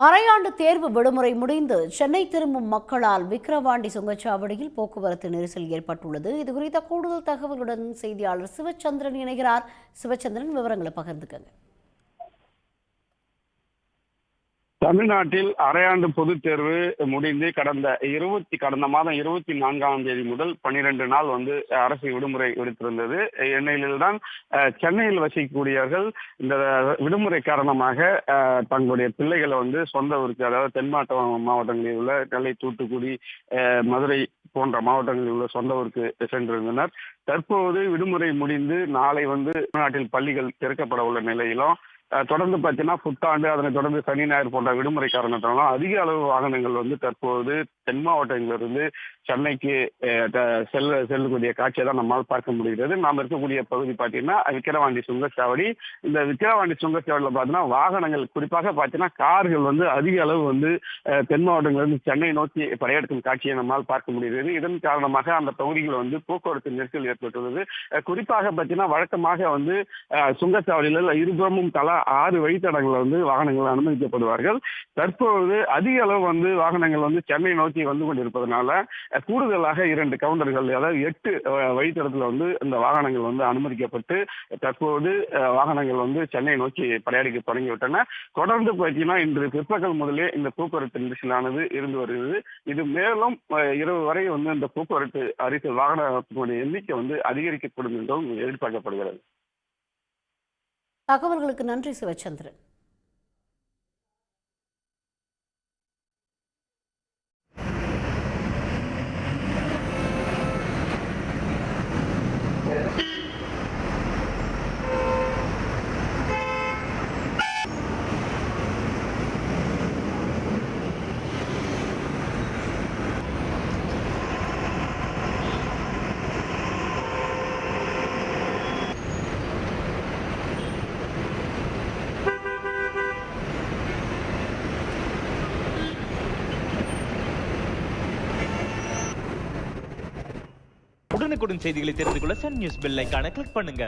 அரையாண்டு தேர்வு விடுமுறை முடிந்து சென்னை திரும்பும் மக்களால் விக்கிரவாண்டி சுங்கச்சாவடியில் போக்குவரத்து நெரிசல் ஏற்பட்டுள்ளது. இதுகுறித்த கூடுதல் தகவலுடன் செய்தியாளர் சிவச்சந்திரன் இணைகிறார். சிவச்சந்திரன், விவரங்களை பகிர்ந்துக்கங்க. தமிழ்நாட்டில் அரையாண்டு பொதுத் தேர்வு முடிந்து கடந்த மாதம் 24ஆம் தேதி முதல் 12 நாள் அரசு விடுமுறை விடுத்திருந்தது. இந்நிலையில்தான் சென்னையில் வசிக்கக்கூடியவர்கள் இந்த விடுமுறை காரணமாக தங்களுடைய பிள்ளைகளை சொந்த ஊருக்கு, அதாவது தென் மாவட்டங்களில் உள்ள நெல்லை, தூத்துக்குடி, மதுரை போன்ற மாவட்டங்களில் உள்ள சொந்த ஊருக்கு சென்றிருந்தனர். தற்போது விடுமுறை முடிந்து நாளை தமிழ்நாட்டில் பள்ளிகள் திறக்கப்பட உள்ள நிலையிலும் தொடர்ந்து பார்த்தீங்கன்னா புத்தாண்டு, அதனை தொடர்ந்து சனி ஞாயிறு போன்ற விடுமுறை காரணத்தினாலும் அதிக அளவு வாகனங்கள் தற்போது தென் மாவட்டங்களிலிருந்து சென்னைக்கு செல்லக்கூடிய காட்சியை தான் நம்மால் பார்க்க முடிகிறது. நாம் இருக்கக்கூடிய பகுதி பார்த்தீங்கன்னா விக்கிரவாண்டி சுங்கச்சாவடி. இந்த விக்கிரவாண்டி சுங்கச்சாவடியில் பார்த்தீங்கன்னா வாகனங்கள், குறிப்பாக பார்த்தீங்கன்னா கார்கள் அதிக அளவு தென் மாவட்டங்களிலிருந்து சென்னை நோக்கி படையெடுக்கும் காட்சியை நம்மால் பார்க்க முடிகிறது. இதன் காரணமாக அந்த பகுதியில் போக்குவரத்து நெரிசல் ஏற்பட்டுள்ளது. குறிப்பாக பார்த்தீங்கன்னா வழக்கமாக சுங்கச்சாவடியில் இருபுறமும் தலா 6 வழித்தடங்கள் வாகனங்கள் அனுமதிக்கப்படுவார்கள். தற்போது அதிக அளவு வாகனங்கள் சென்னை நோக்கி கொண்டிருப்பதனால கூடுதலாக 2 கவுண்டர்கள், அதாவது 8 வழித்தடத்தில் இந்த வாகனங்கள் அனுமதிக்கப்பட்டு தற்போது வாகனங்கள் சென்னை நோக்கி படையெடுக்க தொடங்கிவிட்டன. தொடர்ந்து பார்த்தீங்கன்னா இன்று பிற்பகல் முதலே இந்த போக்குவரத்து நெரிசலானது இருந்து வருகிறது. இது மேலும் இரவு வரை இந்த போக்குவரத்து வாகனத்தினுடைய எண்ணிக்கை அதிகரிக்கப்படும் என்றும் எதிர்பார்க்கப்படுகிறது. தகவல்களுக்கு நன்றி சிவச்சந்திரன். உடனுக்குடன் செய்திகளை தெரிந்து கொள்ள சன் நியூஸ் பெல் ஐகானை கிளிக் பண்ணுங்க.